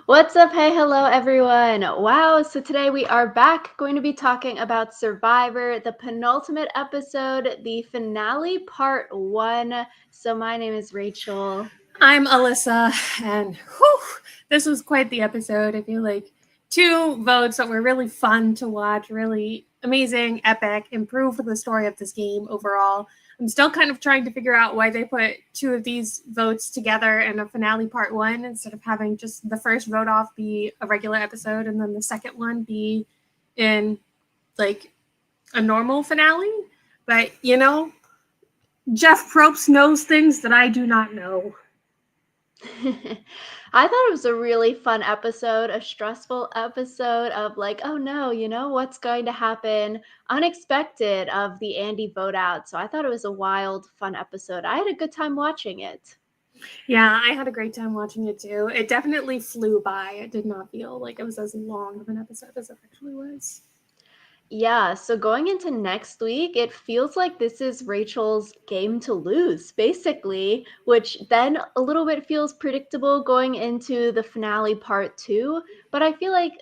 What's up? Hey, hello, everyone. Wow, so today we are back going to be talking about Survivor, the penultimate episode, the finale, part one. So, my name is Rachel. I'm Alyssa, and whew, this was quite the episode. I feel like two votes that were really fun to watch, really amazing, epic, improved the story of this game overall. I'm still kind of trying to figure out why they put two of these votes together in a finale part one instead of having just the first vote off be a regular episode and then the second one be in like a normal finale. But Jeff Probst knows things that I do not know. I thought it was a really fun episode, a stressful episode of like, oh no, what's going to happen? Unexpected of the Andy vote out. So, I thought it was a wild, fun episode. I had a good time watching it. Yeah, I had a great time watching it too. It definitely flew by. It did not feel like it was as long of an episode as it actually was. Yeah, so going into next week, it feels like this is Rachel's game to lose, basically, which then a little bit feels predictable going into the finale part two. But I feel like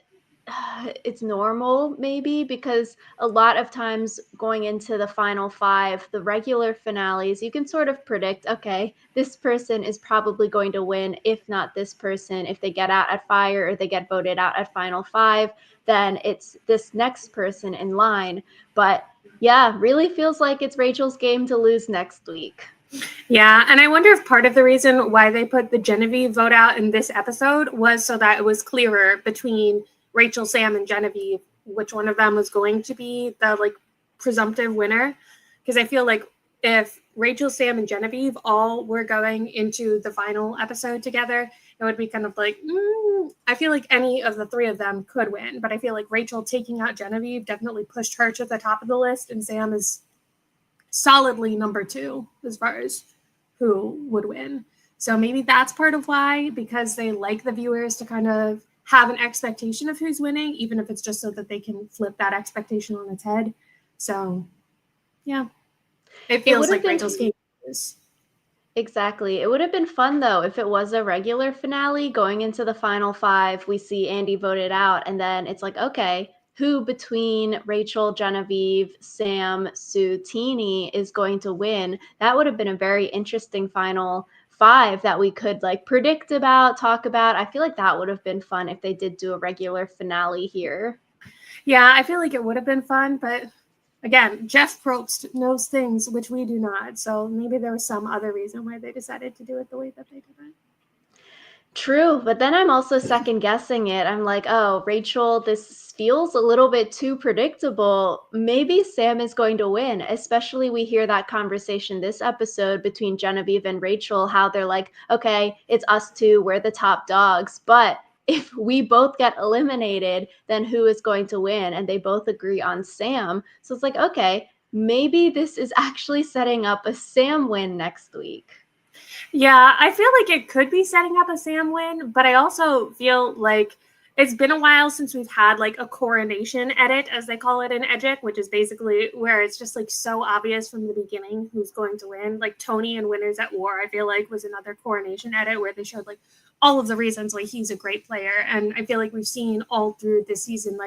it's normal, maybe, because a lot of times going into the final five, the regular finales, you can sort of predict, okay, this person is probably going to win, if not this person, if they get out at fire or they get voted out at final five, then it's this next person in line. But yeah, really feels like it's Rachel's game to lose next week. Yeah, and I wonder if part of the reason why they put the Genevieve vote out in this episode was so that it was clearer between Rachel, Sam, and Genevieve which one of them was going to be the presumptive winner. Because I feel like if Rachel, Sam, and Genevieve all were going into the final episode together, it would be kind of like, I feel like any of the three of them could win. But I feel like Rachel taking out Genevieve definitely pushed her to the top of the list, and Sam is solidly number two as far as who would win. So maybe that's part of why, because they like the viewers to kind of have an expectation of who's winning, even if it's just so that they can flip that expectation on its head. So, yeah, it feels like Rachel's game is. Exactly. It would have been fun though if it was a regular finale going into the final five. We see Andy voted out, and then it's like, okay, who between Rachel, Genevieve, Sam, Sue, Teeny is going to win? That would have been a very interesting final five that we could predict about, talk about. I feel like that would have been fun if they did do a regular finale here. Yeah, I feel like it would have been fun, but again, Jeff Probst knows things which we do not. So maybe there was some other reason why they decided to do it the way that they did it. True, but then I'm also second guessing it. I'm like, oh, Rachel, this feels a little bit too predictable. Maybe Sam is going to win, especially we hear that conversation this episode between Genevieve and Rachel, how they're like, okay, it's us two, we're the top dogs. But if we both get eliminated, then who is going to win? And they both agree on Sam. So it's like, okay, maybe this is actually setting up a Sam win next week. Yeah, I feel like it could be setting up a Sam win, but I also feel like it's been a while since we've had a coronation edit, as they call it in Edgic, which is basically where it's just so obvious from the beginning who's going to win. Like Tony and Winners at War, I feel like was another coronation edit where they showed all of the reasons why he's a great player. And I feel like we've seen all through this season,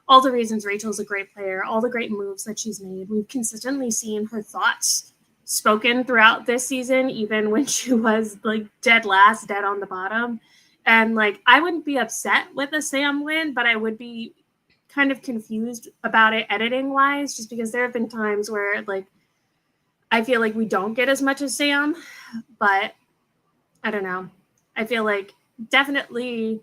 all the reasons Rachel's a great player, all the great moves that she's made. We've consistently seen her thoughts spoken throughout this season, even when she was dead last, dead on the bottom. And I wouldn't be upset with a Sam win, but I would be kind of confused about it editing wise, just because there have been times where I feel like we don't get as much as Sam, but I don't know. I feel like definitely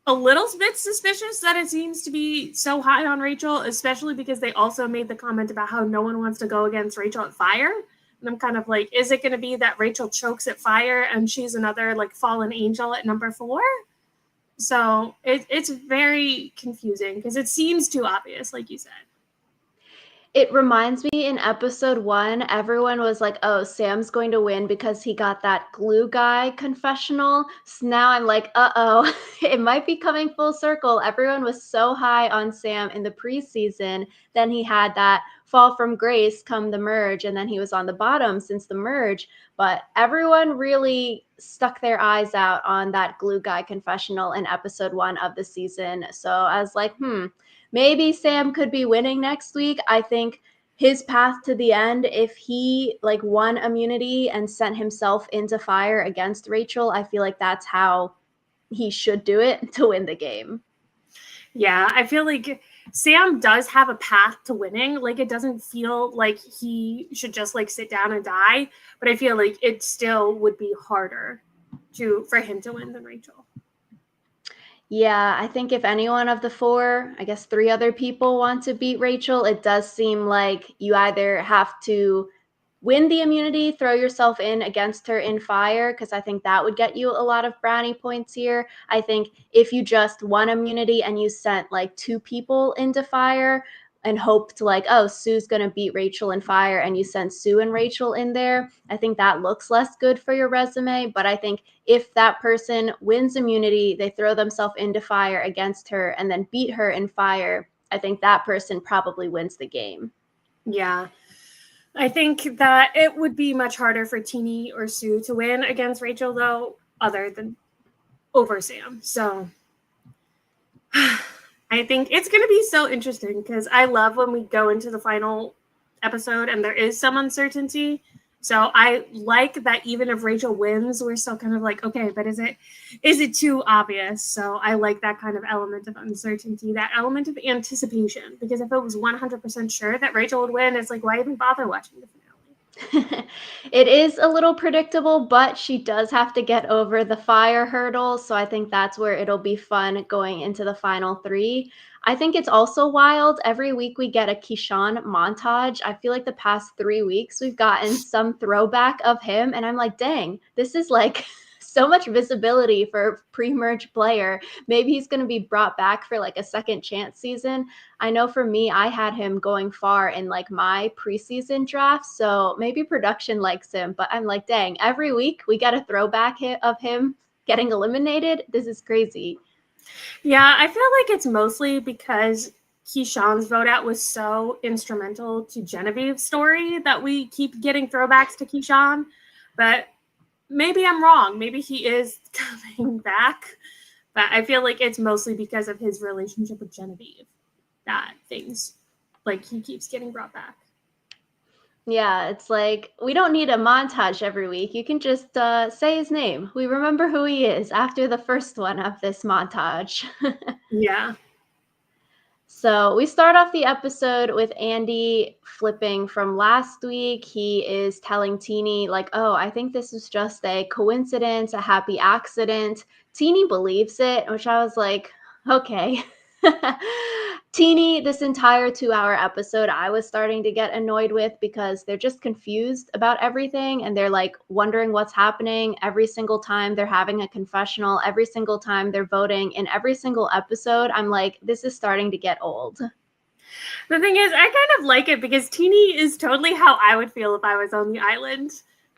a little bit suspicious that it seems to be so high on Rachel, especially because they also made the comment about how no one wants to go against Rachel at fire. And I'm kind of like, is it going to be that Rachel chokes at fire and she's another fallen angel at number 4? So it's very confusing because it seems too obvious, like you said. It reminds me in episode 1, everyone was like, oh, Sam's going to win because he got that glue guy confessional. So now I'm like, uh-oh, it might be coming full circle. Everyone was so high on Sam in the preseason. Then he had that fall from grace come the merge, and then he was on the bottom since the merge. But everyone really stuck their eyes out on that glue guy confessional in episode 1 of the season. So I was like, maybe Sam could be winning next week. I think his path to the end, if he like won immunity and sent himself into fire against Rachel, I feel like that's how he should do it to win the game. Yeah, I feel like Sam does have a path to winning. Like, it doesn't feel like he should just like sit down and die, but I feel like it still would be harder for him to win than Rachel. Yeah, I think if any one of the 4, I guess 3 other people want to beat Rachel, it does seem like you either have to win the immunity, throw yourself in against her in fire, because I think that would get you a lot of brownie points here. I think if you just won immunity and you sent like 2 people into fire and hoped like, oh, Sue's going to beat Rachel in fire, and you sent Sue and Rachel in there, I think that looks less good for your resume. But I think if that person wins immunity, they throw themselves into fire against her and then beat her in fire, I think that person probably wins the game. Yeah. I think that it would be much harder for Teeny or Sue to win against Rachel, though, other than over Sam. So I think it's going to be so interesting because I love when we go into the final episode and there is some uncertainty. So I like that even if Rachel wins, we're still kind of like, okay, but is it too obvious? So I like that kind of element of uncertainty, that element of anticipation, because if it was 100% sure that Rachel would win, it's like, why even bother watching the finale? It is a little predictable, but she does have to get over the fire hurdle. So I think that's where it'll be fun going into the final 3. I think it's also wild. Every week we get a Keyshawn montage. I feel like the past 3 weeks we've gotten some throwback of him. And I'm like, dang, this is like so much visibility for a pre-merge player. Maybe he's going to be brought back for like a second chance season. I know for me, I had him going far in like my preseason draft. So maybe production likes him, but I'm like, dang, every week we get a throwback hit of him getting eliminated. This is crazy. Yeah, I feel like it's mostly because Keyshawn's vote out was so instrumental to Genevieve's story that we keep getting throwbacks to Keyshawn. But maybe I'm wrong. Maybe he is coming back. But I feel like it's mostly because of his relationship with Genevieve that things like he keeps getting brought back. Yeah, it's like we don't need a montage every week. You can just say his name. We remember who he is after the first one of this montage. Yeah. So we start off the episode with Andy flipping from last week. He is telling Teeny, like, oh, I think this is just a coincidence, a happy accident. Teeny believes it, which I was like, okay. Teeny, this entire 2-hour episode, I was starting to get annoyed with because they're just confused about everything and they're like wondering what's happening every single time they're having a confessional, every single time they're voting, in every single episode. I'm like, this is starting to get old. The thing is, I kind of like it because Teeny is totally how I would feel if I was on the island.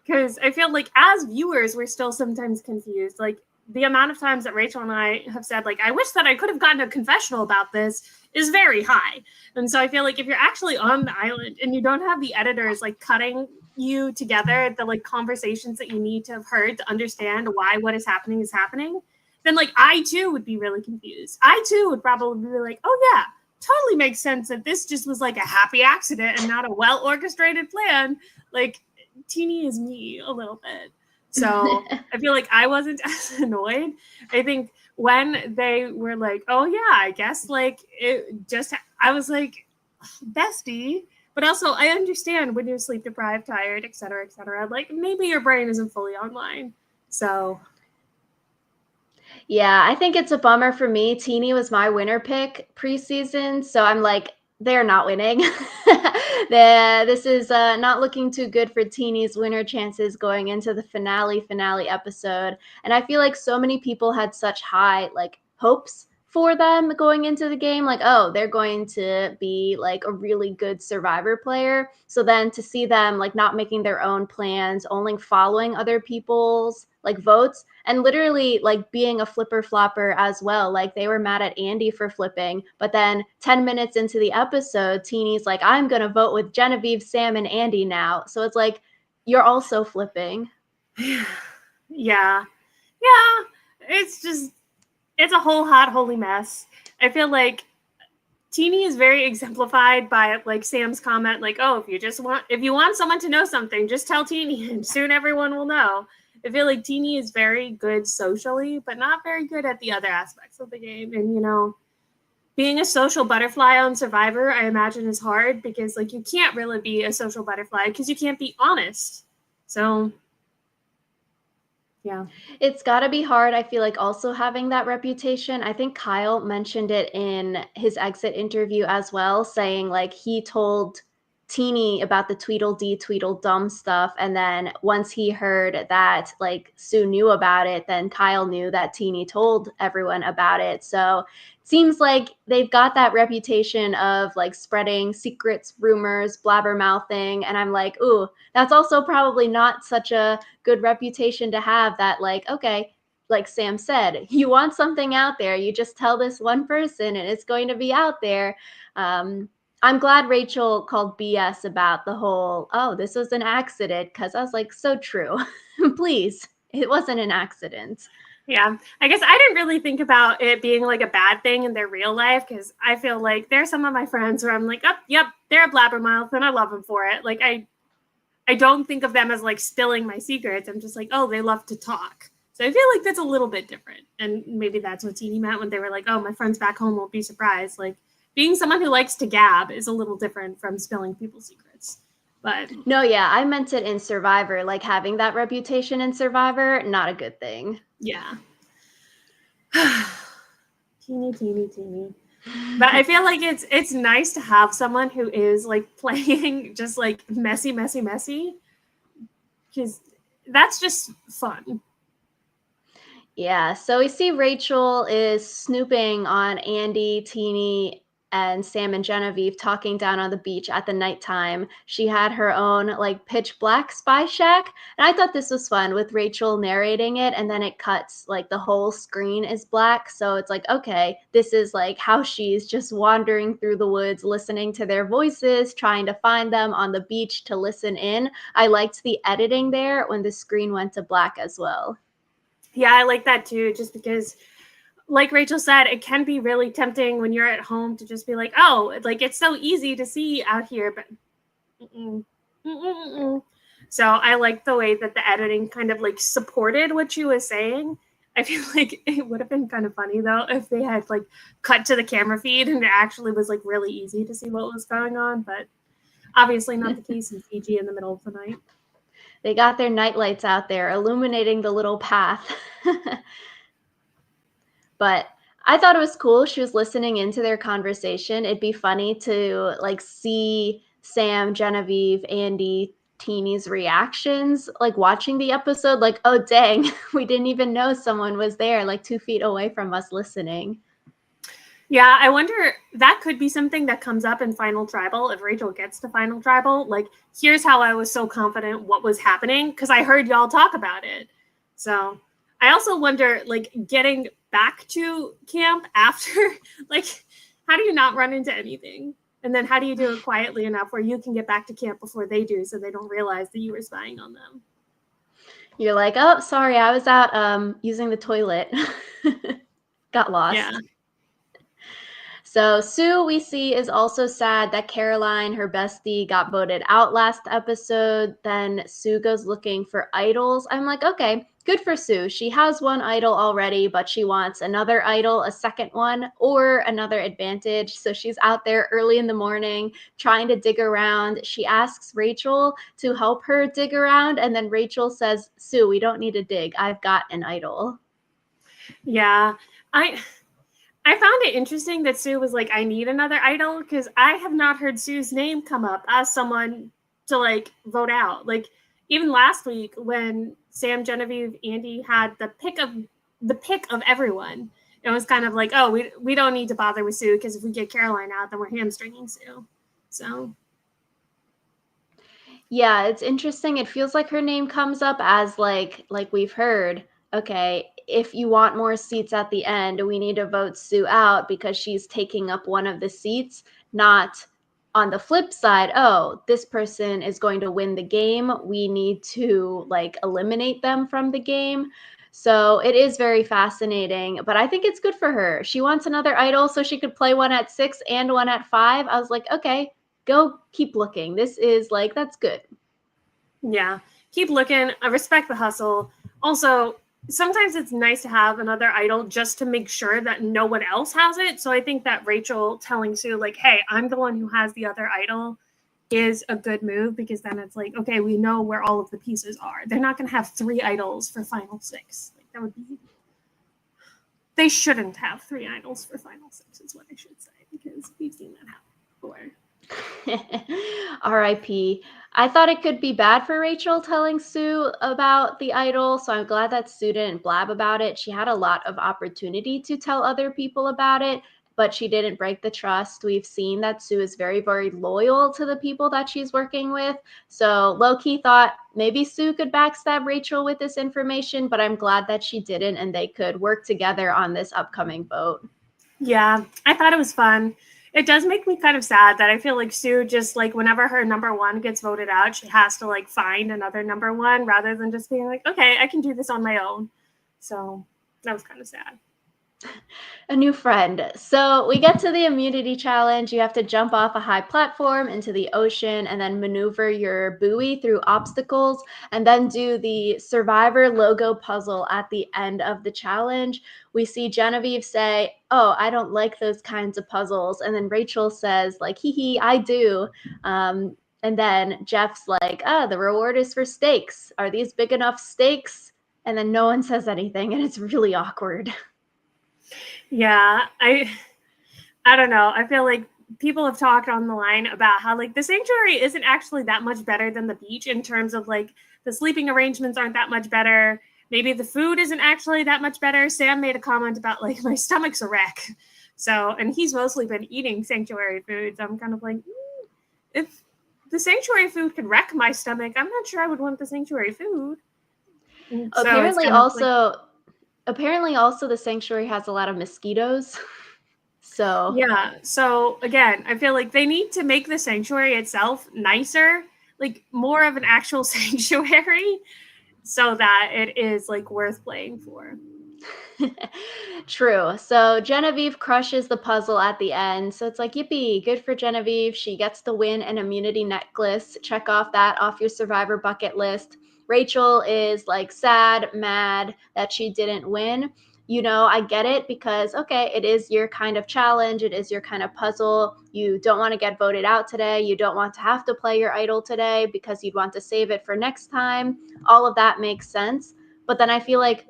Because I feel like as viewers, we're still sometimes confused. Like, the amount of times that Rachel and I have said, like, I wish that I could have gotten a confessional about this is very high. And so I feel like if you're actually on the island and you don't have the editors like cutting you together, the like conversations that you need to have heard to understand why what is happening, then like I too would be really confused. I too would probably be like, oh yeah, totally makes sense that this just was like a happy accident and not a well orchestrated plan. Like Teeny is me a little bit. So I feel like I wasn't as annoyed. I think when they were like, oh yeah, I guess like it just, I was like, bestie. But also I understand when you're sleep deprived, tired, et cetera, like maybe your brain isn't fully online. So yeah, I think it's a bummer for me. Teeny was my winner pick preseason, so I'm like, they're not winning. This is not looking too good for Teeny's winner chances going into the finale episode. And I feel like so many people had such high like hopes for them going into the game, like, oh, they're going to be like a really good survivor player. So then to see them like not making their own plans, only following other people's like votes, and literally like being a flipper flopper as well. Like they were mad at Andy for flipping, but then 10 minutes into the episode, Teeny's like, I'm gonna vote with Genevieve, Sam, and Andy now. So it's like you're also flipping. Yeah. It's a whole hot holy mess. I feel like Teeny is very exemplified by like Sam's comment, like, "Oh, if you want someone to know something, just tell Teeny, and soon everyone will know." I feel like Teeny is very good socially, but not very good at the other aspects of the game. And being a social butterfly on Survivor, I imagine, is hard because like you can't really be a social butterfly because you can't be honest. So yeah. It's got to be hard. I feel like also having that reputation. I think Kyle mentioned it in his exit interview as well, saying like he told Teeny about the Tweedledee Tweedledum stuff. And then once he heard that like Sue knew about it, then Kyle knew that Teeny told everyone about it. So it seems like they've got that reputation of like spreading secrets, rumors, blabbermouthing. And I'm like, ooh, that's also probably not such a good reputation to have, that like, okay, like Sam said, you want something out there, you just tell this one person and it's going to be out there. I'm glad Rachel called BS about the whole, oh, this was an accident, because I was like, so true. Please, it wasn't an accident. Yeah, I guess I didn't really think about it being like a bad thing in their real life, because I feel like there's some of my friends where I'm like, oh, yep, they're a blabbermouth and I love them for it. Like I don't think of them as like spilling my secrets. I'm just like, oh, they love to talk. So I feel like that's a little bit different. And maybe that's what Teeny meant when they were like, oh, my friends back home won't be surprised. Like being someone who likes to gab is a little different from spilling people's secrets. But no, yeah, I meant it in Survivor, like having that reputation in Survivor, not a good thing. Yeah. Teeny. But I feel like it's nice to have someone who is like playing just like messy, because that's just fun. Yeah, so we see Rachel is snooping on Andy, Teeny, and Sam and Genevieve talking down on the beach at the nighttime. She had her own like pitch black spy shack. And I thought this was fun with Rachel narrating it, and then it cuts like the whole screen is black. So it's like, okay, this is like how she's just wandering through the woods, listening to their voices, trying to find them on the beach to listen in. I liked the editing there when the screen went to black as well. Yeah, I like that too, just because like Rachel said, it can be really tempting when you're at home to just be like, oh, like it's so easy to see out here, but So I like the way that the editing kind of like supported what she was saying. I feel like it would have been kind of funny though if they had like cut to the camera feed and it actually was like really easy to see what was going on, but obviously not the case in Fiji in the middle of the night. They got their night lights out there illuminating the little path. But I thought it was cool. She was listening into their conversation. It'd be funny to like see Sam, Genevieve, Andy, Teeny's reactions, like watching the episode, like, oh dang, we didn't even know someone was there, like 2 feet away from us listening. Yeah, I wonder, that could be something that comes up in Final Tribal if Rachel gets to Final Tribal. Like, here's how I was so confident what was happening because I heard y'all talk about it. So I also wonder, like, getting back to camp after, like, how do you not run into anything? And then how do you do it quietly enough where you can get back to camp before they do so they don't realize that you were spying on them? You're like, oh, sorry, I was out using the toilet. Got lost. Yeah. So Sue, we see, is also sad that Caroline, her bestie, got voted out last episode. Then Sue goes looking for idols. I'm like, okay, good for Sue. She has one idol already, but she wants another idol, a second one, or another advantage. So she's out there early in the morning trying to dig around. She asks Rachel to help her dig around. And then Rachel says, Sue, we don't need to dig. I've got an idol. Yeah. I found it interesting that Sue was like, I need another idol, because I have not heard Sue's name come up as someone to like vote out. Like even last week when Sam, Genevieve, Andy had the pick of everyone, it was kind of like, oh, we don't need to bother with Sue because if we get Caroline out, then we're hamstringing Sue. So Yeah, it's interesting. It feels like her name comes up as like we've heard, okay, if you want more seats at the end, we need to vote Sue out because she's taking up one of the seats, not on the flip side, oh, this person is going to win the game. We need to like eliminate them from the game. So it is very fascinating, but I think it's good for her. She wants another idol so she could play one at 6 and one at 5. I was like, okay, go keep looking. This is like, that's good. Yeah. Keep looking. I respect the hustle. Also, sometimes it's nice to have another idol just to make sure that no one else has it. So I think that Rachel telling Sue, like, hey, I'm the one who has the other idol is a good move because then it's like, okay, we know where all of the pieces are. They're not going to have 3 idols for Final Six. Like, that would be. They shouldn't have 3 idols for Final Six, is what I should say, because we've seen that happen before. RIP. I thought it could be bad for Rachel telling Sue about the idol, so I'm glad that Sue didn't blab about it. She had a lot of opportunity to tell other people about it, but she didn't break the trust. We've seen that Sue is very, very loyal to the people that she's working with. So low key thought maybe Sue could backstab Rachel with this information, but I'm glad that she didn't and they could work together on this upcoming vote. Yeah, I thought it was fun. It does make me kind of sad that I feel like Sue just like whenever her number one gets voted out, she has to like find another number one rather than just being like, okay, I can do this on my own. So that was kind of sad. A new friend. So we get to the immunity challenge. You have to jump off a high platform into the ocean and then maneuver your buoy through obstacles and then do the survivor logo puzzle at the end of the challenge. We see Genevieve say, oh, I don't like those kinds of puzzles. And then Rachel says, like, hee hee, I do. And then Jeff's like, the reward is for stakes. Are these big enough stakes? And then no one says anything and it's really awkward. Yeah, I don't know. I feel like people have talked on the line about how like the sanctuary isn't actually that much better than the beach in terms of like the sleeping arrangements aren't that much better. Maybe the food isn't actually that much better. Sam made a comment about like my stomach's a wreck. So, and he's mostly been eating sanctuary foods. I'm kind of like, if the sanctuary food could wreck my stomach, I'm not sure I would want the sanctuary food. And so it's Apparently kind of like, also apparently also the sanctuary has a lot of mosquitoes. So yeah. So again, I feel like they need to make the sanctuary itself nicer, like more of an actual sanctuary, so that it is like worth playing for. true. So Genevieve crushes the puzzle at the end. So it's like, yippee, good for Genevieve. She gets to win an immunity necklace. Check off that off your survivor bucket list. Rachel is like sad, mad that she didn't win. You know, I get it because, okay, it is your kind of challenge. It is your kind of puzzle. You don't want to get voted out today. You don't want to have to play your idol today because you'd want to save it for next time. All of that makes sense. But then I feel like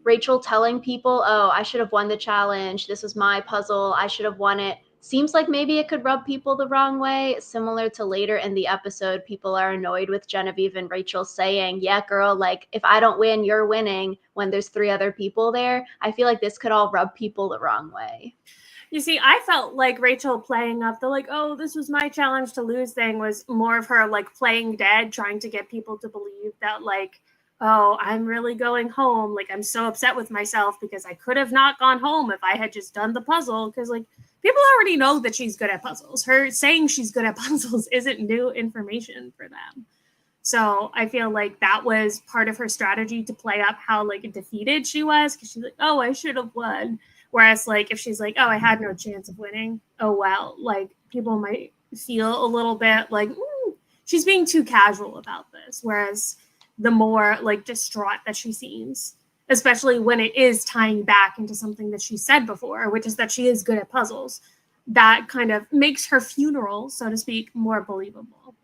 Rachel telling people, oh, I should have won the challenge. This was my puzzle. I should have won it. Seems like maybe it could rub people the wrong way. Similar to later in the episode, people are annoyed with Genevieve and Rachel saying, yeah, girl, like if I don't win, you're winning when there's 3 other people there. I feel like this could all rub people the wrong way. You see, I felt like Rachel playing up the like, oh, this was my challenge to lose thing was more of her like playing dead, trying to get people to believe that like, oh, I'm really going home. Like I'm so upset with myself because I could have not gone home if I had just done the puzzle. Because like people already know that she's good at puzzles. Her saying she's good at puzzles isn't new information for them. So I feel like that was part of her strategy to play up how like defeated she was because she's like, oh, I should have won. Whereas like if she's like, oh, I had no chance of winning, oh well, like people might feel a little bit like she's being too casual about this. Whereas the more like distraught that she seems, especially when it is tying back into something that she said before, which is that she is good at puzzles, that kind of makes her funeral, so to speak, more believable.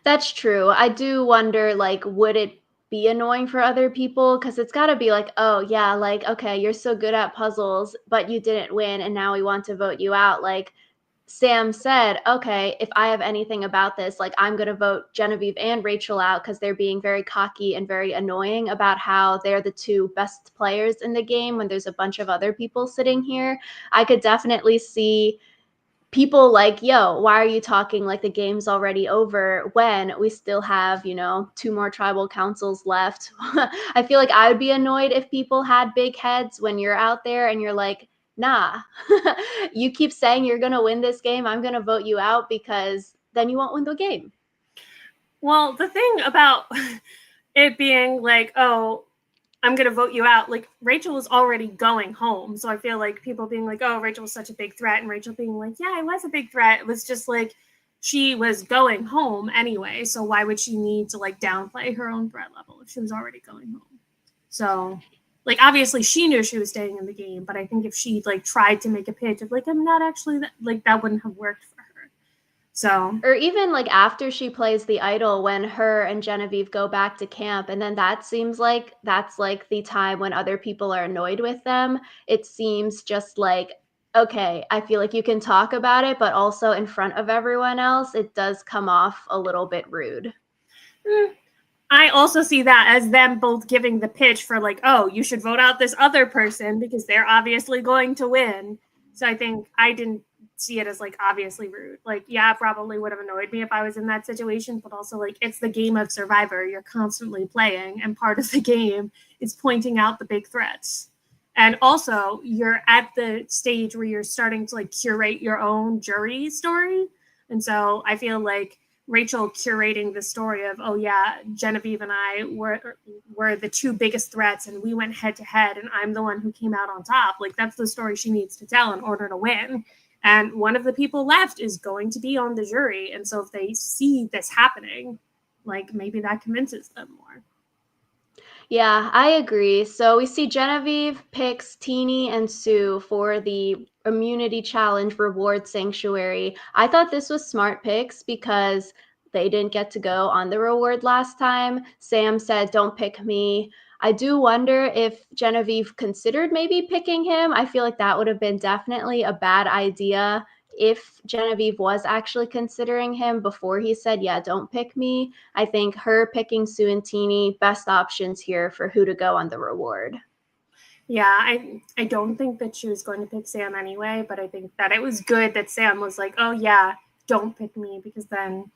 That's true. I do wonder, like, would it be annoying for other people? Because it's got to be like, oh, yeah, like, okay, you're so good at puzzles, but you didn't win, and now we want to vote you out. Like, Sam said, okay, if I have anything about this, like, I'm going to vote Genevieve and Rachel out because they're being very cocky and very annoying about how they're the 2 best players in the game when there's a bunch of other people sitting here. I could definitely see people like, yo, why are you talking like the game's already over when we still have, 2 more tribal councils left? I feel like I would be annoyed if people had big heads when you're out there and you're like, nah, you keep saying you're going to win this game. I'm going to vote you out because then you won't win the game. Well, the thing about it being like, oh, I'm going to vote you out, like Rachel was already going home. So I feel like people being like, oh, Rachel was such a big threat. And Rachel being like, yeah, I was a big threat. It was just like she was going home anyway. So why would she need to like downplay her own threat level if she was already going home? So like obviously she knew she was staying in the game, but I think if she like tried to make a pitch of like, I'm not actually that, like that wouldn't have worked for her. So Or even like after she plays the idol when her and Genevieve go back to camp, and then that seems like that's like the time when other people are annoyed with them. It seems just like, okay, I feel like you can talk about it, but also in front of everyone else, it does come off a little bit rude. I also see that as them both giving the pitch for like, oh, you should vote out this other person because they're obviously going to win. So I think I didn't see it as like obviously rude. Like, yeah, it probably would have annoyed me if I was in that situation, but also like it's the game of Survivor you're constantly playing, and part of the game is pointing out the big threats. And also, you're at the stage where you're starting to like curate your own jury story. And so I feel like Rachel curating the story of, oh yeah, Genevieve and I were the two biggest threats, and we went head to head, and I'm the one who came out on top. Like that's the story she needs to tell in order to win. And one of the people left is going to be on the jury, and so if they see this happening, like maybe that convinces them more. Yeah, I agree. So we see Genevieve picks Teeny and Sue for the immunity challenge reward sanctuary. I thought this was smart picks because they didn't get to go on the reward last time. Sam said, don't pick me. I do wonder if Genevieve considered maybe picking him. I feel like that would have been definitely a bad idea if Genevieve was actually considering him before he said, yeah, don't pick me. I think her picking Sue and Teeny, best options here for who to go on the reward. Yeah, I don't think that she was going to pick Sam anyway, but I think that it was good that Sam was like, oh yeah, don't pick me, because then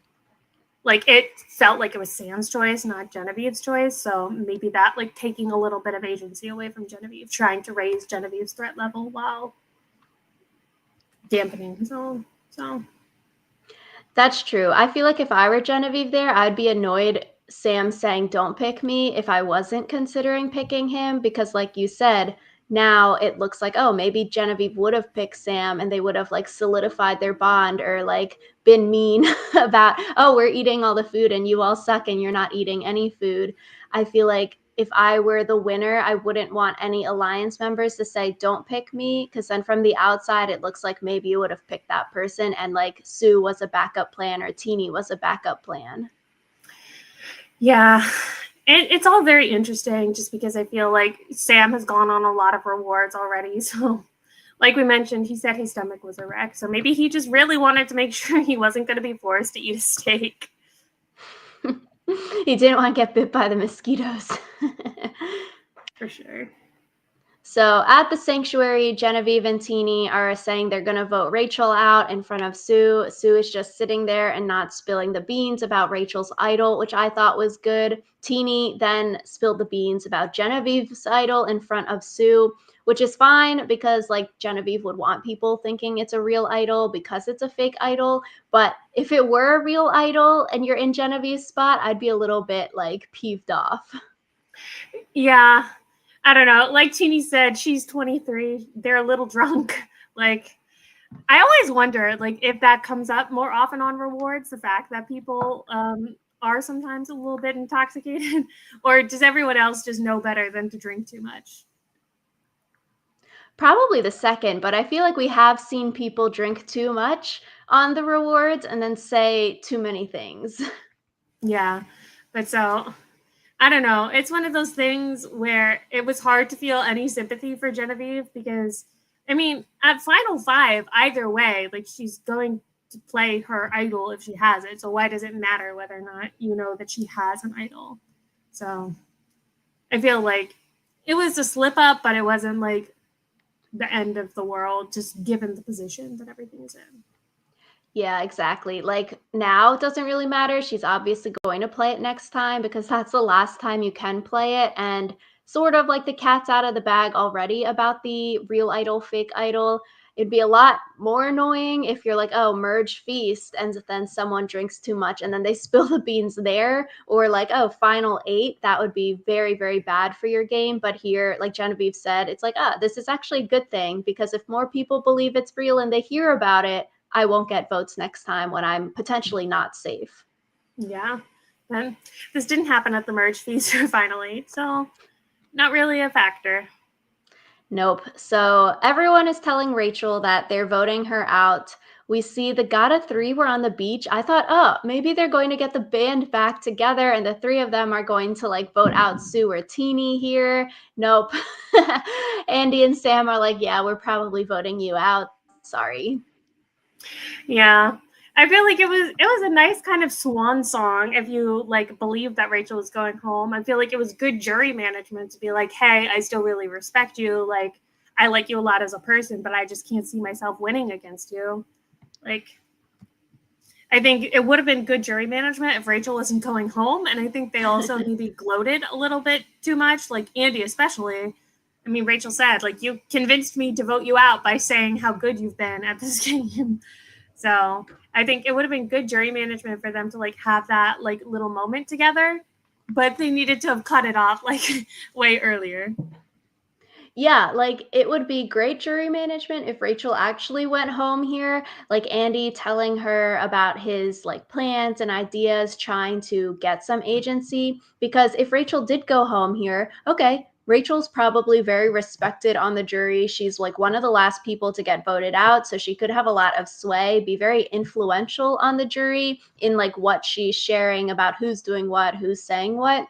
like it felt like it was Sam's choice, not Genevieve's choice. So maybe that like taking a little bit of agency away from Genevieve, trying to raise Genevieve's threat level while dampening his own. So That's true. I feel like if I were Genevieve there, I'd be annoyed Sam saying, don't pick me if I wasn't considering picking him, because, like you said, now it looks like, oh, maybe Genevieve would have picked Sam and they would have like solidified their bond or like been mean about, oh, we're eating all the food and you all suck and you're not eating any food. I feel like if I were the winner, I wouldn't want any alliance members to say, don't pick me, because then from the outside, it looks like maybe you would have picked that person and like Sue was a backup plan or Teeny was a backup plan. yeah, it's all very interesting just because I feel like Sam has gone on a lot of rewards already. So like we mentioned, he said his stomach was a wreck. So maybe he just really wanted to make sure he wasn't going to be forced to eat a steak. He didn't want to get bit by the mosquitoes. For sure. So at the sanctuary, Genevieve and Teeny are saying they're going to vote Rachel out in front of Sue. Sue is just sitting there and not spilling the beans about Rachel's idol, which I thought was good. Teeny then spilled the beans about Genevieve's idol in front of Sue, which is fine because like Genevieve would want people thinking it's a real idol because it's a fake idol. But if it were a real idol and you're in Genevieve's spot, I'd be a little bit like peeved off. Yeah. I don't know. Like Teeny said, she's 23. They're a little drunk. Like, I always wonder, like, if that comes up more often on rewards, the fact that people are sometimes a little bit intoxicated, or does everyone else just know better than to drink too much? Probably the second, but I feel like we have seen people drink too much on the rewards and then say too many things. Yeah. But so I don't know. It's one of those things where it was hard to feel any sympathy for Genevieve because, I mean, at Final Five, either way, like she's going to play her idol if she has it. So why does it matter whether or not you know that she has an idol? So I feel like it was a slip up, but it wasn't like the end of the world, just given the position that everything's in. Yeah, exactly. Like now it doesn't really matter. She's obviously going to play it next time because that's the last time you can play it. And sort of like the cat's out of the bag already about the real idol, fake idol. It'd be a lot more annoying if you're like, oh, merge feast, and then someone drinks too much and then they spill the beans there, or like, oh, final eight. That would be very, very bad for your game. But here, like Genevieve said, it's like, this is actually a good thing because if more people believe it's real and they hear about it, I won't get votes next time when I'm potentially not safe. Yeah. And this didn't happen at the merge feast finally, so not really a factor. Nope. So everyone is telling Rachel that they're voting her out. We see the Gotta Three were on the beach. I thought, oh, maybe they're going to get the band back together and the three of them are going to like vote out Sue or Teeny here. Nope. Andy and Sam are like, yeah, we're probably voting you out. Sorry. Yeah. I feel like it was a nice kind of swan song if you like believe that Rachel was going home. I feel like it was good jury management to be like, "Hey, I still really respect you. Like I like you a lot as a person, but I just can't see myself winning against you." Like I think it would have been good jury management if Rachel wasn't going home, and I think they also maybe gloated a little bit too much, like Andy especially. I mean, Rachel said, like, you convinced me to vote you out by saying how good you've been at this game. So I think it would have been good jury management for them to like have that like little moment together, but they needed to have cut it off like way earlier. Yeah, like it would be great jury management if Rachel actually went home here, like Andy telling her about his like plans and ideas, trying to get some agency. Because if Rachel did go home here, okay, Rachel's probably very respected on the jury. She's like one of the last people to get voted out, so she could have a lot of sway, be very influential on the jury in like what she's sharing about who's doing what, who's saying what.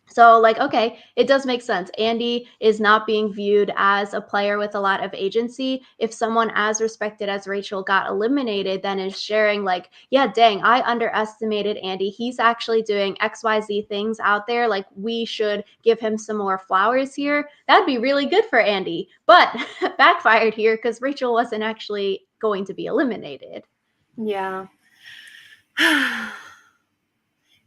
So, like, okay, it does make sense. Andy is not being viewed as a player with a lot of agency. If someone as respected as Rachel got eliminated, then is sharing, like, yeah, dang, I underestimated Andy. He's actually doing XYZ things out there. Like, we should give him some more flowers here. That'd be really good for Andy. But backfired here because Rachel wasn't actually going to be eliminated. Yeah.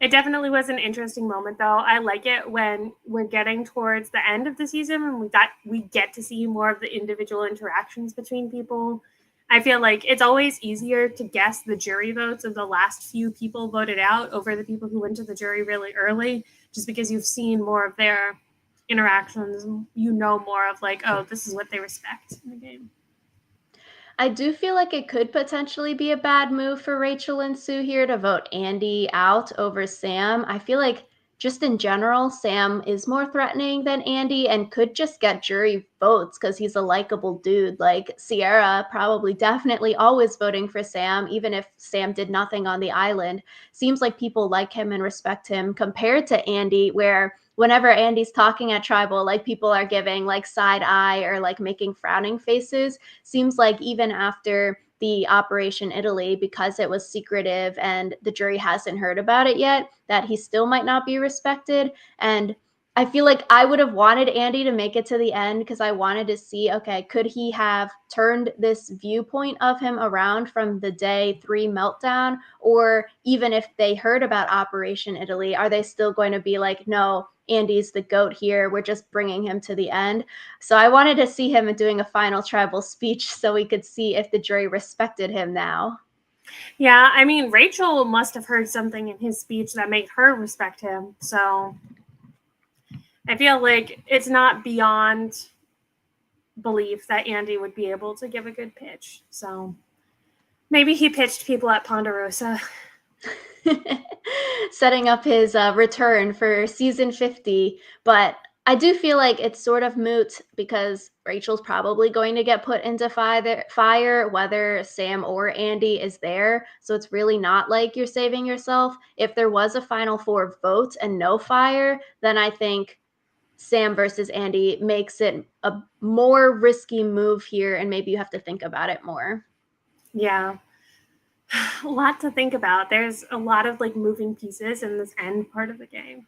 It definitely was an interesting moment though. I like it when we're getting towards the end of the season and we get to see more of the individual interactions between people. I feel like it's always easier to guess the jury votes of the last few people voted out over the people who went to the jury really early, just because you've seen more of their interactions. You know more of like, oh, this is what they respect in the game. I do feel like it could potentially be a bad move for Rachel and Sue here to vote Andy out over Sam. I feel like just in general, Sam is more threatening than Andy and could just get jury votes because he's a likable dude. Like Sierra, probably definitely always voting for Sam, even if Sam did nothing on the island. Seems like people like him and respect him compared to Andy, where whenever Andy's talking at Tribal, like people are giving like side eye or like making frowning faces. Seems like even after the Operation Italy, because it was secretive and the jury hasn't heard about it yet, that he still might not be respected. And I feel like I would have wanted Andy to make it to the end because I wanted to see, okay, could he have turned this viewpoint of him around from the day three meltdown? Or even if they heard about Operation Italy, are they still going to be like, no, Andy's the GOAT here. We're just bringing him to the end. So I wanted to see him doing a final Tribal speech so we could see if the jury respected him now. Yeah, I mean, Rachel must have heard something in his speech that made her respect him. So I feel like it's not beyond belief that Andy would be able to give a good pitch. So maybe he pitched people at Ponderosa. Setting up his return for season 50. But I do feel like it's sort of moot because Rachel's probably going to get put into fire, whether Sam or Andy is there. So it's really not like you're saving yourself. If there was a final four vote and no fire, then I think Sam versus Andy makes it a more risky move here, and maybe you have to think about it more. Yeah. A lot to think about. There's a lot of like moving pieces in this end part of the game.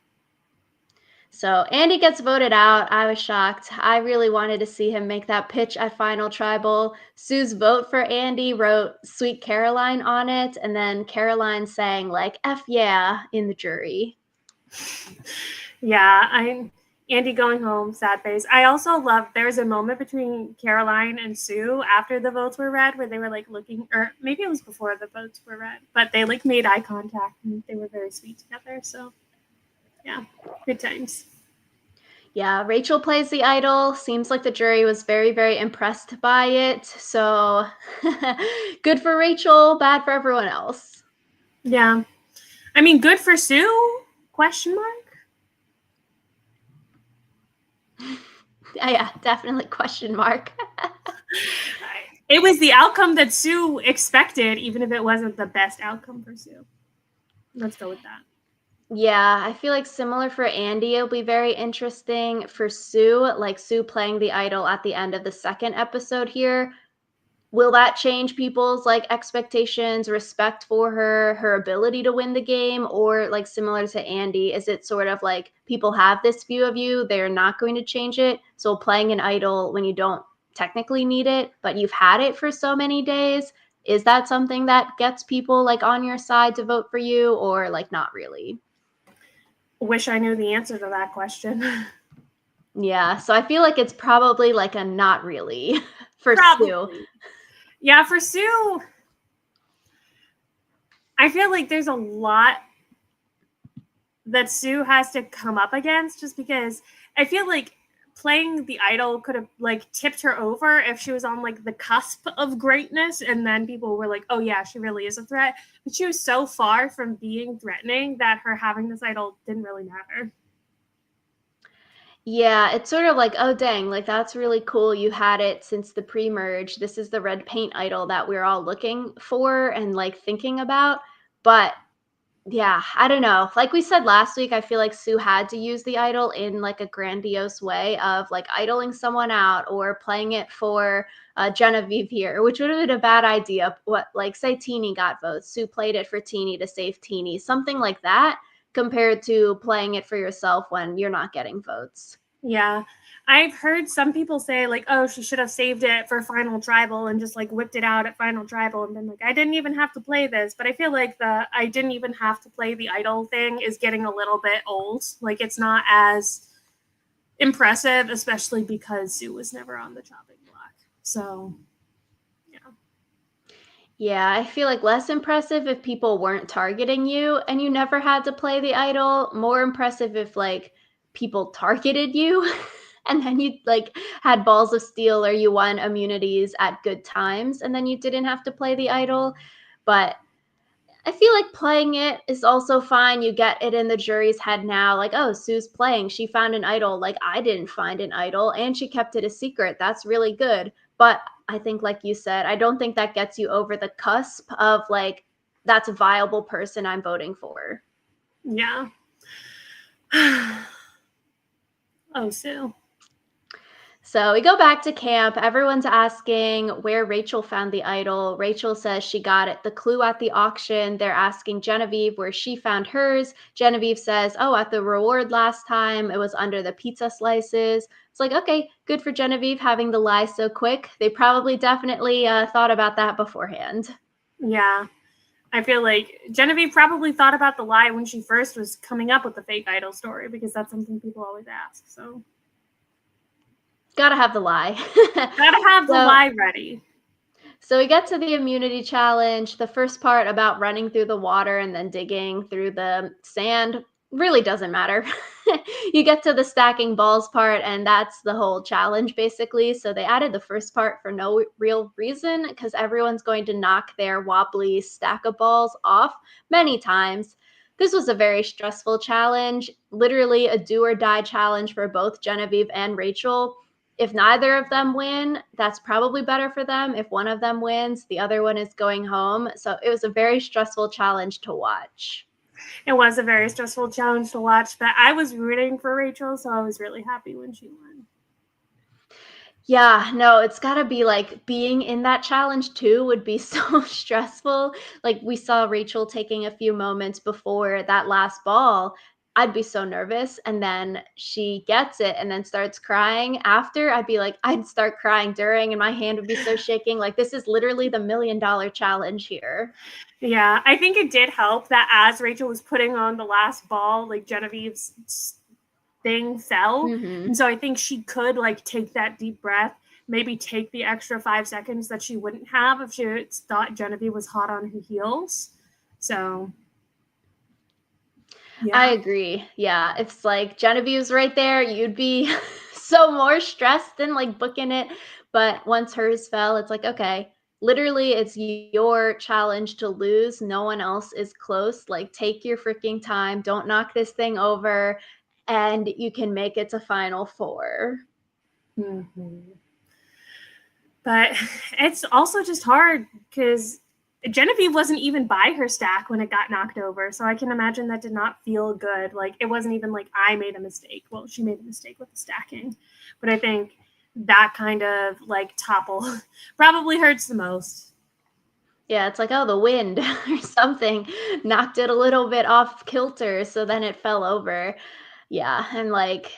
So Andy gets voted out. I was shocked. I really wanted to see him make that pitch at Final Tribal. Sue's vote for Andy wrote Sweet Caroline on it, and then Caroline sang like F yeah in the jury. Yeah, Andy going home, sad face. I also love there was a moment between Caroline and Sue after the votes were read where they were like looking, or maybe it was before the votes were read, but they like made eye contact and they were very sweet together. So yeah, good times. Yeah, Rachel plays the idol. Seems like the jury was very, very impressed by it. So good for Rachel, bad for everyone else. Yeah. I mean, good for Sue? Question mark? Yeah, definitely question mark. It was the outcome that Sue expected, even if it wasn't the best outcome for Sue. Let's go with that. Yeah, I feel like similar for Andy, it'll be very interesting for Sue, like Sue playing the idol at the end of the second episode here. Will that change people's like expectations, respect for her, her ability to win the game, or like similar to Andy, is it sort of like people have this view of you, they're not going to change it? So playing an idol when you don't technically need it, but you've had it for so many days, is that something that gets people like on your side to vote for you, or like not really? Wish I knew the answer to that question. Yeah, so I feel like it's probably like a not really for Sue. Probably. Yeah, for Sue, I feel like there's a lot that Sue has to come up against just because I feel like playing the idol could have like tipped her over if she was on like the cusp of greatness and then people were like, oh yeah, she really is a threat. But she was so far from being threatening that her having this idol didn't really matter. Yeah, it's sort of like, oh dang, like that's really cool. You had it since the pre-merge. This is the red paint idol that we're all looking for and like thinking about. But yeah, I don't know. Like we said last week, I feel like Sue had to use the idol in like a grandiose way of like idling someone out or playing it for Genevieve here, which would have been a bad idea. What, like, say Teeny got votes, Sue played it for Teeny to save Teeny, something like that, compared to playing it for yourself when you're not getting votes. Yeah. I've heard some people say like, oh, she should have saved it for Final Tribal and just like whipped it out at Final Tribal and been like, I didn't even have to play this. But I feel like the I didn't even have to play the idol thing is getting a little bit old. Like it's not as impressive, especially because Sue was never on the chopping block. So yeah. Yeah, I feel like less impressive if people weren't targeting you and you never had to play the idol. More impressive if like people targeted you and then you like had balls of steel or you won immunities at good times and then you didn't have to play the idol. But I feel like playing it is also fine. You get it in the jury's head now, like, oh, Sue's playing. She found an idol. Like, I didn't find an idol, and she kept it a secret. That's really good. But I think, like you said, I don't think that gets you over the cusp of like, that's a viable person I'm voting for. Yeah. Oh, Sue. So we go back to camp. Everyone's asking where Rachel found the idol. Rachel says she got it, the clue at the auction. They're asking Genevieve where she found hers. Genevieve says, oh, at the reward last time, it was under the pizza slices. It's like, okay, good for Genevieve having the lie so quick. They probably definitely thought about that beforehand. Yeah. I feel like Genevieve probably thought about the lie when she first was coming up with the fake idol story because that's something people always ask. So Gotta have the lie. gotta have the lie ready. So we get to the immunity challenge. The first part about running through the water and then digging through the sand really doesn't matter. You get to the stacking balls part, and that's the whole challenge basically. So they added the first part for no real reason because everyone's going to knock their wobbly stack of balls off many times. This was a very stressful challenge, literally a do or die challenge for both Genevieve and Rachel. If neither of them win, that's probably better for them. If one of them wins, the other one is going home. So it was a very stressful challenge to watch. It was a very stressful challenge to watch, but I was rooting for Rachel, so I was really happy when she won. Yeah, no, it's got to be like being in that challenge too would be so stressful. Like we saw Rachel taking a few moments before that last ball, I'd be so nervous. And then she gets it and then starts crying after. I'd be like, I'd start crying during, and my hand would be so shaking. Like, this is literally the $1,000,000 challenge here. Yeah, I think it did help that as Rachel was putting on the last ball, like Genevieve's thing fell. Mm-hmm. And so I think she could like take that deep breath, maybe take the extra 5 seconds that she wouldn't have if she thought Genevieve was hot on her heels. So I yeah. agree. Yeah, it's like Genevieve's right there, you'd be so more stressed than like booking it. But once hers fell, it's like, okay, literally, it's your challenge to lose. No one else is close. Like, take your freaking time. Don't knock this thing over, and you can make it to Final Four. Mm-hmm. But it's also just hard because Genevieve wasn't even by her stack when it got knocked over. So I can imagine that did not feel good. Like it wasn't even like I made a mistake. Well, she made a mistake with the stacking. But I think that kind of like topple probably hurts the most. Yeah, it's like, oh, the wind or something knocked it a little bit off kilter, so then it fell over. Yeah, and like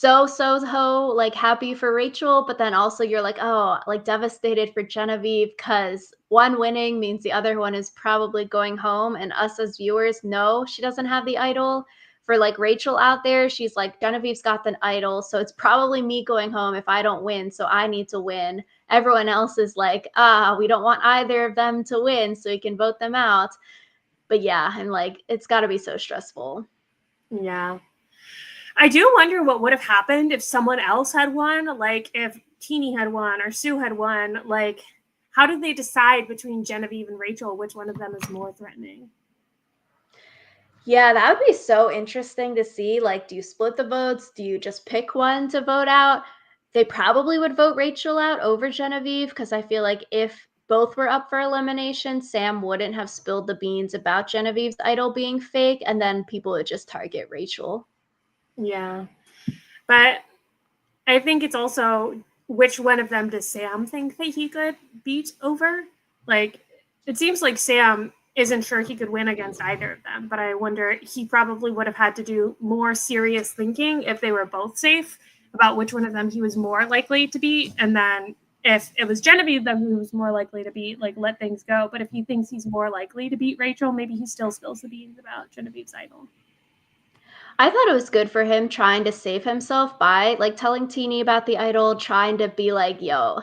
like happy for Rachel, but then also you're like, oh, like devastated for Genevieve because one winning means the other one is probably going home, and us as viewers know she doesn't have the idol. For like Rachel out there, she's like, Genevieve's got the idol, so it's probably me going home if I don't win, so I need to win. Everyone else is like, we don't want either of them to win, so we can vote them out. But yeah, and like it's got to be so stressful. Yeah. I do wonder what would have happened if someone else had won, like if Teeny had won or Sue had won. Like, how did they decide between Genevieve and Rachel which one of them is more threatening? Yeah, that would be so interesting to see. Like, do you split the votes? Do you just pick one to vote out? They probably would vote Rachel out over Genevieve because I feel like if both were up for elimination, Sam wouldn't have spilled the beans about Genevieve's idol being fake, and then people would just target Rachel. Yeah. But I think it's also which one of them does Sam think that he could beat over? Like, it seems like Sam isn't sure he could win against either of them, but I wonder he probably would have had to do more serious thinking if they were both safe about which one of them he was more likely to beat. And then if it was Genevieve, then he was more likely to beat, like, let things go. But if he thinks he's more likely to beat Rachel, maybe he still spills the beans about Genevieve's idol. I thought it was good for him trying to save himself by like telling Teeny about the idol, trying to be like, yo,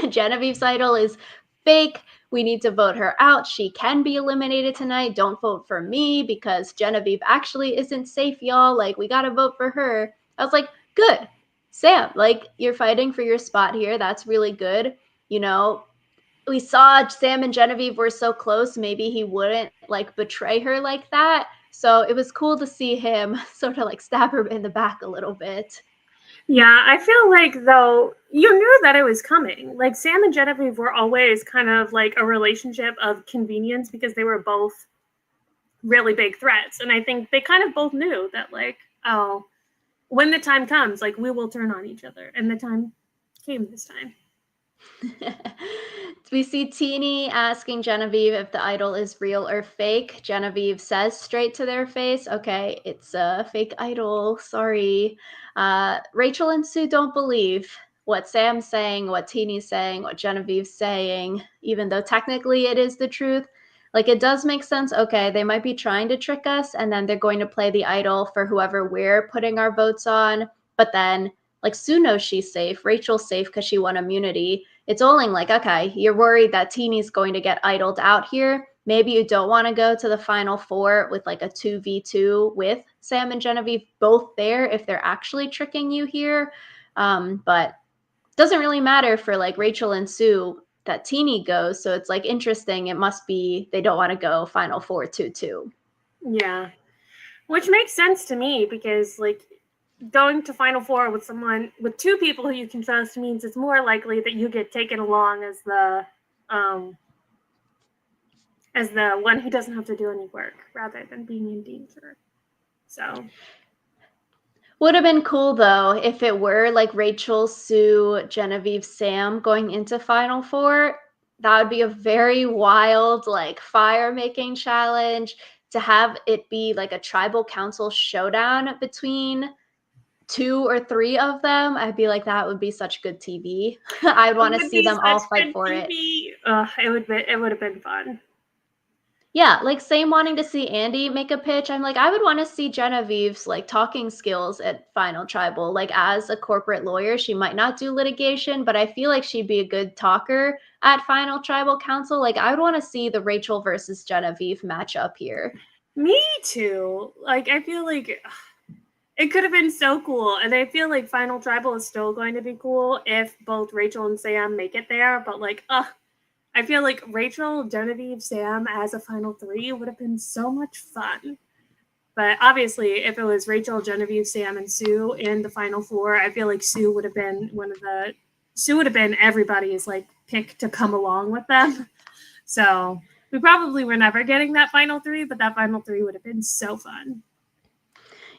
Genevieve's idol is fake. We need to vote her out. She can be eliminated tonight. Don't vote for me because Genevieve actually isn't safe, y'all. Like, we got to vote for her. I was like, good. Sam, like, you're fighting for your spot here. That's really good. You know, we saw Sam and Genevieve were so close, maybe he wouldn't like betray her like that. So it was cool to see him sort of like stab her in the back a little bit. Yeah, I feel like though you knew that it was coming. Like Sam and Genevieve were always kind of like a relationship of convenience because they were both really big threats. And I think they kind of both knew that like, oh, when the time comes, like we will turn on each other. And the time came this time. We see Teeny asking Genevieve if the idol is real or fake. Genevieve says straight to their face, okay, it's a fake idol. Sorry. Rachel and Sue don't believe what Sam's saying, what Teeny's saying, what Genevieve's saying, even though technically it is the truth. Like, it does make sense. Okay, they might be trying to trick us, and then they're going to play the idol for whoever we're putting our votes on. But then, like, Sue knows she's safe. Rachel's safe because she won immunity. It's only like, okay, you're worried that Teeny's going to get idled out here. Maybe you don't want to go to the Final Four with like a 2v2 with Sam and Genevieve both there if they're actually tricking you here. But it doesn't really matter for like Rachel and Sue that Teeny goes. So it's like interesting. It must be they don't want to go Final Four 2-2. Yeah. Which makes sense to me because like going to Final Four with someone with two people who you can trust means it's more likely that you get taken along as the one who doesn't have to do any work rather than being in danger. So would have been cool though if it were like Rachel, Sue, Genevieve, Sam going into Final Four. That would be a very wild like fire making challenge. to have it be like a tribal council showdown between 2 or 3 of them, I'd be like, that would be such good TV. I'd It want to would see be them all such fight good for it. TV. It would have been fun. Yeah, like same wanting to see Andy make a pitch. I'm like, I would want to see Genevieve's like talking skills at Final Tribal. Like as a corporate lawyer, she might not do litigation, but I feel like she'd be a good talker at Final Tribal Council. Like I would want to see the Rachel versus Genevieve matchup here. Me too. Like I feel like it could have been so cool. And I feel like Final Tribal is still going to be cool if both Rachel and Sam make it there. But like, I feel like Rachel, Genevieve, Sam as a final three would have been so much fun. But obviously, if it was Rachel, Genevieve, Sam, and Sue in the final four, I feel like Sue would have been everybody's like pick to come along with them. So we probably were never getting that final three, but that final three would have been so fun.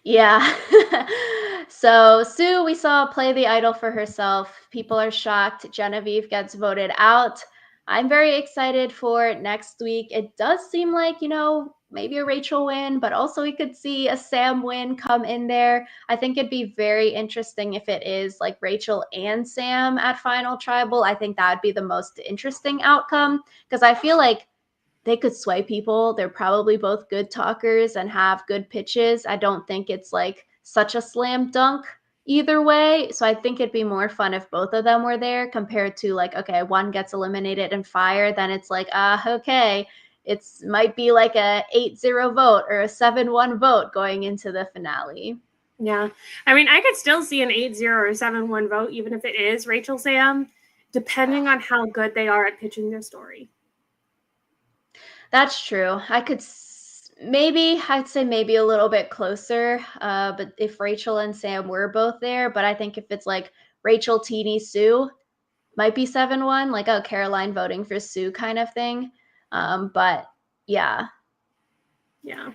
Yeah. So Sue, we saw play the idol for herself. People are shocked. Genevieve gets voted out. I'm very excited for next week. It does seem like, maybe a Rachel win, but also we could see a Sam win come in there. I think it'd be very interesting if it is like Rachel and Sam at Final Tribal. I think that would be the most interesting outcome because I feel like they could sway people. They're probably both good talkers and have good pitches. I don't think it's like such a slam dunk either way. So I think it'd be more fun if both of them were there compared to like, okay, one gets eliminated and fired. Then it's like, okay, it's might be like a 8-0 vote or a 7-1 vote going into the finale. Yeah. I mean, I could still see an 8-0 or 7-1 vote, even if it is Rachel Sam, depending on how good they are at pitching their story. That's true. I'd say maybe a little bit closer. But if Rachel and Sam were both there, but I think if it's like Rachel, Teeny, Sue, might be 7-1, like a Caroline voting for Sue kind of thing. But yeah. Yeah.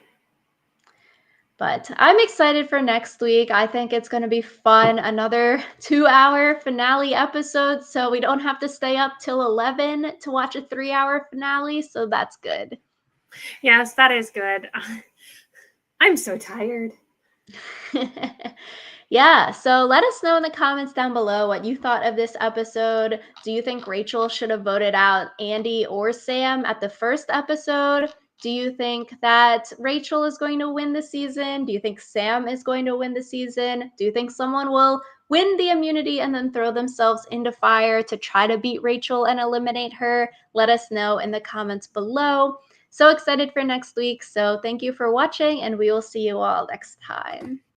But I'm excited for next week. I think it's going to be fun. Another 2-hour finale episode. So we don't have to stay up till 11 to watch a 3-hour finale. So that's good. Yes, that is good. I'm so tired. Yeah, so let us know in the comments down below what you thought of this episode. Do you think Rachel should have voted out Andy or Sam at the first episode? Do you think that Rachel is going to win the season? Do you think Sam is going to win the season? Do you think someone will win the immunity and then throw themselves into fire to try to beat Rachel and eliminate her? Let us know in the comments below. So excited for next week. So thank you for watching, and we will see you all next time.